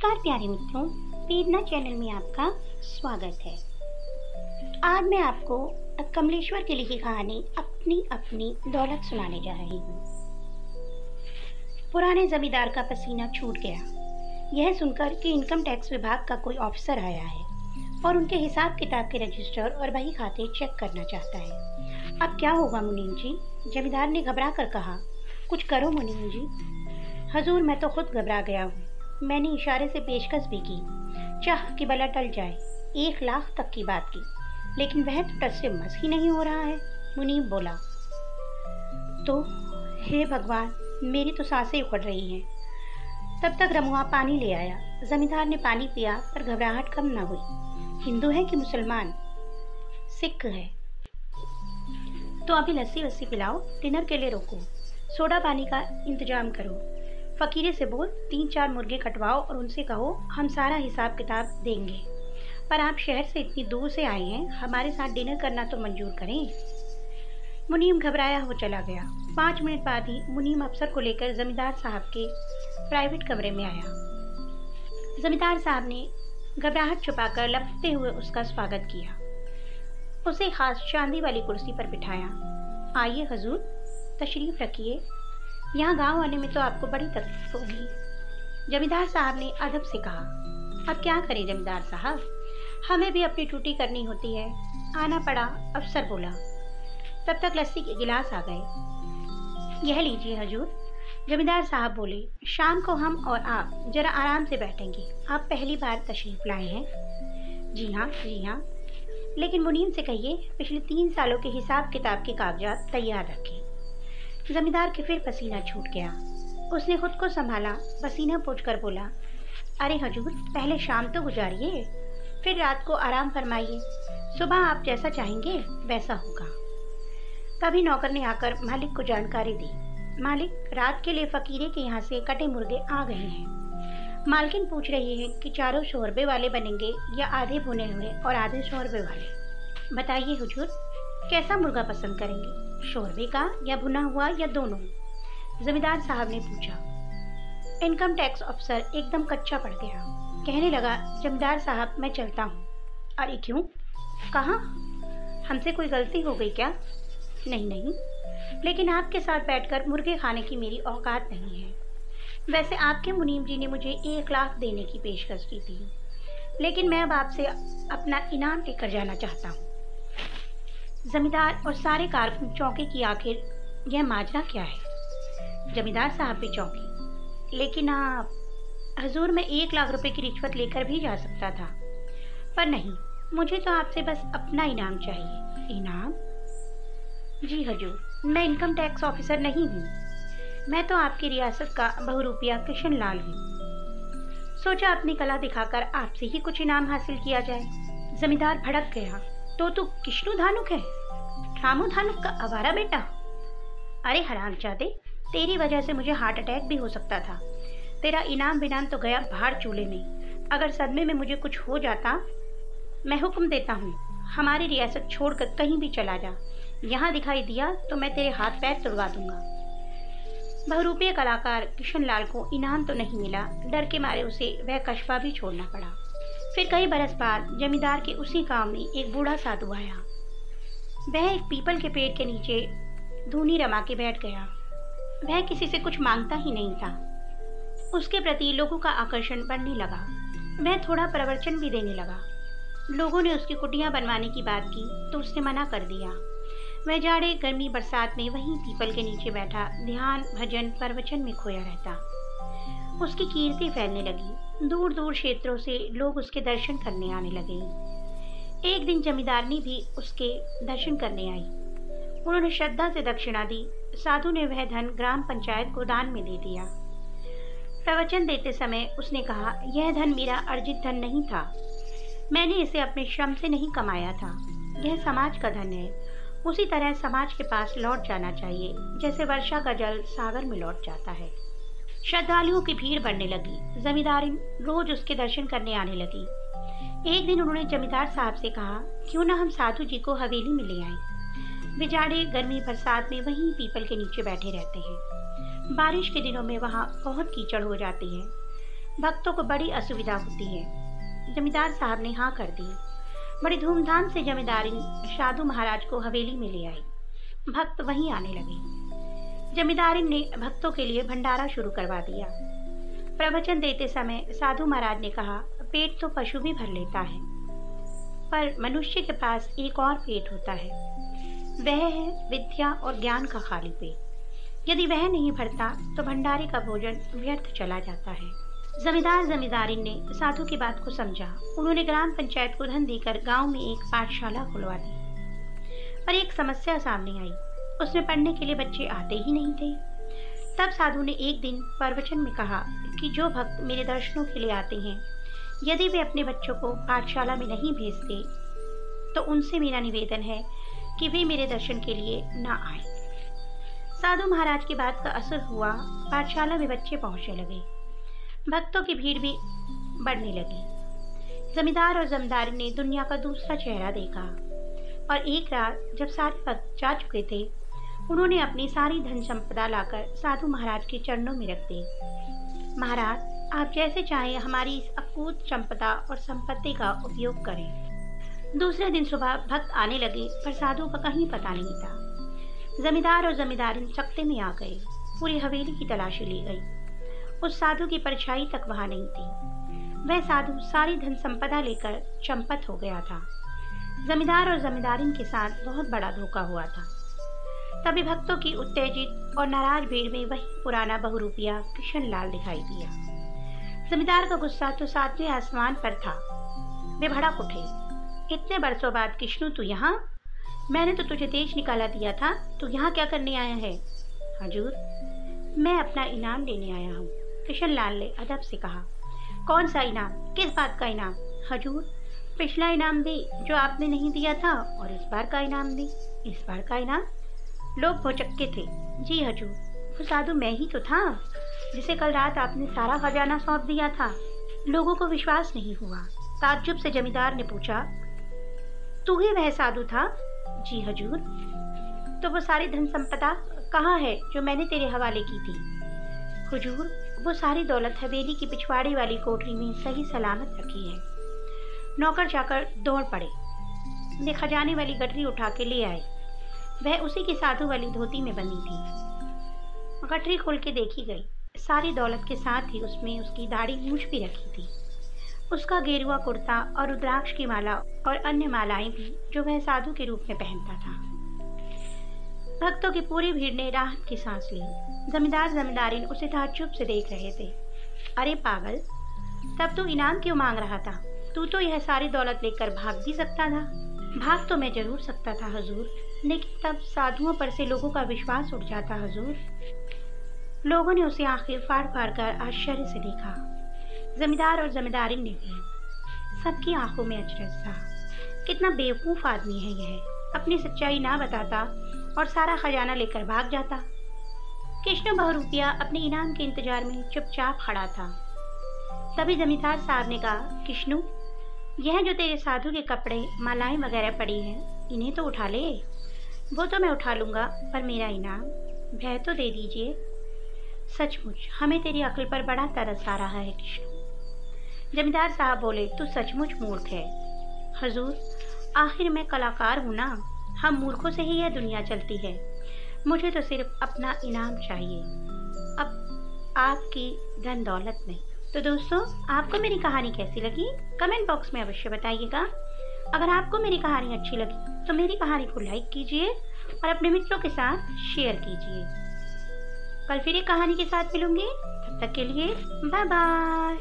नमस्कार प्यारे मित्रों, प्रेरणा चैनल में आपका स्वागत है। आज मैं आपको कमलेश्वर की लिखी कहानी अपनी अपनी दौलत सुनाने जा रही हूँ। पुराने जमींदार का पसीना छूट गया यह सुनकर कि इनकम टैक्स विभाग का कोई ऑफिसर आया है और उनके हिसाब किताब के रजिस्टर और बही खाते चेक करना चाहता है। अब क्या होगा मुनीम जी? जमींदार ने घबरा कर कहा। कुछ करो मुनीम जी। हजूर, मैं तो खुद घबरा गया हूँ। मैंने इशारे से पेशकश भी की, चाह कि भला टल जाए। 1 लाख तक की बात की, लेकिन वह तो टस से मस ही नहीं हो रहा है। मुनीम बोला, तो हे भगवान, मेरी तो सांसें उखड़ रही हैं। तब तक रमुआ पानी ले आया। जमींदार ने पानी पिया पर घबराहट कम न हुई। हिंदू है कि मुसलमान? सिख है। तो अभी लस्सी वस्सी पिलाओ, डिनर के लिए रोको, सोडा पानी का इंतजाम करो। फकीरे से बोल 3-4 मुर्गे कटवाओ और उनसे कहो हम सारा हिसाब किताब देंगे, पर आप शहर से इतनी दूर से आए हैं, हमारे साथ डिनर करना तो मंजूर करें। मुनीम घबराया हो चला गया। 5 मिनट बाद ही मुनीम अफसर को लेकर जमींदार साहब के प्राइवेट कमरे में आया। जमींदार साहब ने घबराहट छुपाकर लपकते हुए उसका स्वागत किया। उसे खास चांदी वाली कुर्सी पर बिठाया। आइए हजूर, तशरीफ रखिए। यहाँ गांव आने में तो आपको बड़ी तकलीफ होगी, जमींदार साहब ने अदब से कहा। अब क्या करें जमींदार साहब, हमें भी अपनी ड्यूटी करनी होती है, आना पड़ा, अफसर बोला। तब तक लस्सी के गिलास आ गए। यह लीजिए हजूर। जमींदार साहब बोले, शाम को हम और आप जरा आराम से बैठेंगे। आप पहली बार तशरीफ लाए हैं। जी हाँ जी हाँ, लेकिन मुनीम से कहिए पिछले 3 सालों के हिसाब किताब के कागजात तैयार रखें। जमींदार के फिर पसीना छूट गया। उसने खुद को संभाला, पसीना पोंछकर बोला, अरे हजूर, पहले शाम तो गुजारिए, फिर रात को आराम फरमाइए। सुबह आप जैसा चाहेंगे वैसा होगा। तभी नौकर ने आकर मालिक को जानकारी दी। मालिक, रात के लिए फकीरे के यहाँ से कटे मुर्गे आ गए हैं। मालकिन पूछ रही है कि चारों शोरबे वाले बनेंगे या आधे भुने हुए और आधे शोरबे वाले। बताइए हुजूर, कैसा मुर्गा पसंद करेंगे, शोरबे का या भुना हुआ या दोनों? जमींदार साहब ने पूछा। इनकम टैक्स अफसर एकदम कच्चा पड़ गया। कहने लगा, जमींदार साहब मैं चलता हूँ। अरे क्यों? कहाँ? हमसे कोई गलती हो गई क्या? नहीं नहीं, लेकिन आपके साथ बैठकर मुर्गे खाने की मेरी औकात नहीं है। वैसे आपके मुनीम जी ने मुझे 1 लाख देने की पेशकश की थी, लेकिन मैं अब आपसे अपना इनाम लेकर जाना चाहता हूँ। जमींदार और सारे कारकुन चौंके कि आखिर यह माजरा क्या है। जमींदार साहब भी चौंके। लेकिन आप हजूर, मैं 1 लाख रुपए की रिश्वत लेकर भी जा सकता था, पर नहीं, मुझे तो आपसे बस अपना इनाम चाहिए। इनाम? जी हजूर, मैं इनकम टैक्स ऑफिसर नहीं हूँ, मैं तो आपकी रियासत का बहुरूपिया किशन लाल हूँ। सोचा अपनी कला दिखाकर आपसे ही कुछ इनाम हासिल किया जाए। जमींदार भड़क गया। तो तू किश्नू धानुक है, रामू धानुक का आवारा बेटा? अरे हरामजादे, तेरी वजह से मुझे हार्ट अटैक भी हो सकता था। तेरा इनाम बिनाम तो गया भाड़ चूल्हे में। अगर सदमे में मुझे कुछ हो जाता, मैं हुक्म देता हूँ, हमारी रियासत छोड़कर कहीं भी चला जा। यहाँ दिखाई दिया तो मैं तेरे हाथ पैर तुड़वा दूंगा। बहुरूपीय कलाकार किशन लाल को इनाम तो नहीं मिला। डर के मारे उसे वह कस्बा भी छोड़ना पड़ा। फिर कई बरस बाद जमींदार के उसी गांव में एक बूढ़ा साधु आया। वह एक पीपल के पेड़ के नीचे धूनी रमा के बैठ गया। वह किसी से कुछ मांगता ही नहीं था। उसके प्रति लोगों का आकर्षण बढ़ने लगा। वह थोड़ा प्रवचन भी देने लगा। लोगों ने उसकी कुटियां बनवाने की बात की तो उसने मना कर दिया। वह जाड़े गर्मी बरसात में वहीं पीपल के नीचे बैठा ध्यान भजन प्रवचन में खोया रहता। उसकी कीर्ति फैलने लगी। दूर दूर क्षेत्रों से लोग उसके दर्शन करने आने लगे। एक दिन जमींदारनी भी उसके दर्शन करने आई। उन्होंने श्रद्धा से दक्षिणा दी। साधु ने वह धन ग्राम पंचायत को दान में दे दिया। प्रवचन देते समय उसने कहा, यह धन मेरा अर्जित धन नहीं था, मैंने इसे अपने श्रम से नहीं कमाया था। यह समाज का धन है। उसी तरह समाज के पास लौट जाना चाहिए, जैसे वर्षा का जल सागर में लौट जाता है। श्रद्धालुओं की भीड़ बढ़ने लगी। जमींदारी रोज उसके दर्शन करने आने लगी। एक दिन उन्होंने जमींदार साहब से कहा, क्यों ना हम साधु जी को हवेली में ले आएं। वे जाड़े गर्मी बरसात में वहीं पीपल के नीचे बैठे रहते हैं। बारिश के दिनों में वहाँ बहुत कीचड़ हो जाती है। भक्तों को बड़ी असुविधा होती है। जमींदार साहब ने हाँ कर दी। बड़ी धूमधाम से जमींदारी साधु महाराज को हवेली में ले आई। भक्त वहीं आने लगे। जमींदारी ने भक्तों के लिए भंडारा शुरू करवा दिया। प्रवचन देते समय साधु महाराज ने कहा, पेट तो पशु भी भर लेता है, पर मनुष्य के पास एक और पेट होता है, वह है विद्या और ज्ञान का खाली पेट। यदि वह नहीं भरता तो भंडारे का भोजन व्यर्थ चला जाता है। जमींदार जमींदारिन ने साधु की बात को समझा। उन्होंने ग्राम पंचायत को धन देकर गांव में एक पाठशाला खुलवा दी। पर एक समस्या सामने आई, उसमें पढ़ने के लिए बच्चे आते ही नहीं थे। तब साधु ने एक दिन प्रवचन में कहा कि जो भक्त मेरे दर्शनों के लिए आते हैं, यदि वे अपने बच्चों को पाठशाला में नहीं भेजते तो उनसे मेरा निवेदन है कि वे मेरे दर्शन के लिए ना आए। साधु महाराज की बात का असर हुआ। पाठशाला में बच्चे पहुंचने लगे। भक्तों की भीड़ भी बढ़ने लगी। जमींदार और जमींदारी ने दुनिया का दूसरा चेहरा देखा और एक रात जब सारे भक्त जा चुके थे, उन्होंने अपनी सारी धन संपदा लाकर साधु महाराज के चरणों में रख दी। महाराज, आप जैसे चाहें हमारी इस अकूत संपदा और संपत्ति का उपयोग करें। दूसरे दिन सुबह भक्त आने लगे, पर साधु का कहीं पता नहीं था। जमींदार और जमींदारी चकते में आ गए। पूरी हवेली की तलाशी ली गई। उस साधु की परछाई तक वहां नहीं थी। वह साधु सारी धन संपदा लेकर चंपत हो गया था। जमींदार और जमींदारिन के साथ बहुत बड़ा धोखा हुआ था। तभी भक्तों की उत्तेजित और नाराज भीड़ में वही पुराना बहुरूपिया किशन लाल दिखाई दिया। जमींदार का गुस्सा तो सातवें आसमान पर था। वे भड़क उठे, इतने बरसों बाद किशनु तू यहाँ? मैंने तो तुझे देश निकाला दिया था, तू यहाँ क्या करने आया है? हजूर, मैं अपना इनाम लेने आया हूँ, किशन लाल ने अदब से कहा। कौन सा इनाम? किस बात का इनाम? हजूर, पिछला इनाम दे जो आपने नहीं दिया था, और इस बार का इनाम दे। इस बार का इनाम? लोग भौचक्के थे। जी हजूर, वो साधु मैं ही तो था जिसे कल रात आपने सारा खजाना सौंप दिया था। लोगों को विश्वास नहीं हुआ। ताज्जुब से जमींदार ने पूछा, तू ही वह साधु था? जी हजूर। तो वो सारी धन संपदा कहाँ है जो मैंने तेरे हवाले की थी? हुजूर, वो सारी दौलत हवेली की पिछवाड़े वाली कोठरी में सही सलामत रखी है। नौकर चाकर दौड़ पड़े, ने खजाने वाली गठरी उठा के ले आए। वह उसी की साधु वाली धोती में बंधी थी। गठरी खोल के देखी गई। सारी दौलत के साथ ही उसमें उसकी दाढ़ी मूछ भी रखी थी, उसका गेरुआ कुर्ता और रुद्राक्ष की माला और अन्य मालाएं भी जो वह साधु के रूप में पहनता था। भक्तों की पूरी भीड़ ने राहत की सांस ली। जमींदार जमींदारिन उसे ताज्जुब से देख रहे थे। अरे पागल, तब तू इनाम क्यों मांग रहा था? तू तो यह सारी दौलत लेकर भाग भी सकता था। भाग तो मैं जरूर सकता था हजूर, लेकिन तब साधुओं पर से लोगों का विश्वास उठ जाता हजूर। लोगों ने उसे आंखें फाड़ फाड़ कर आश्चर्य से देखा। जमींदार और जमींदारिन ने भी। सबकी आंखों में अचरज था। कितना बेवकूफ आदमी है यह, अपनी सच्चाई ना बताता और सारा खजाना लेकर भाग जाता। कृष्ण बहुरूपिया अपने इनाम के इंतजार में चुपचाप खड़ा था। तभी जमींदार साहब ने कहा, कृष्णु, यह जो तेरे साधु के कपड़े मालाएं वगैरह पड़ी हैं, इन्हें तो उठा ले। वो तो मैं उठा लूंगा, पर मेरा इनाम वह तो दे दीजिए। सचमुच हमें तेरी अक्ल पर बड़ा तरस आ रहा है कृष्ण। जमींदार साहब बोले, तू सचमुच मूर्ख है। हजूर, आखिर मैं कलाकार हूँ ना, हम मूर्खों से ही यह दुनिया चलती है। मुझे तो सिर्फ अपना इनाम चाहिए, अब आपकी धन दौलत नहीं। तो दोस्तों, आपको मेरी कहानी कैसी लगी कमेंट बॉक्स में अवश्य बताइएगा। अगर आपको मेरी कहानी अच्छी लगी तो मेरी कहानी को लाइक कीजिए और अपने मित्रों के साथ शेयर कीजिए। कल फिर एक कहानी के साथ मिलूंगी, तब तक के लिए बाय बाय।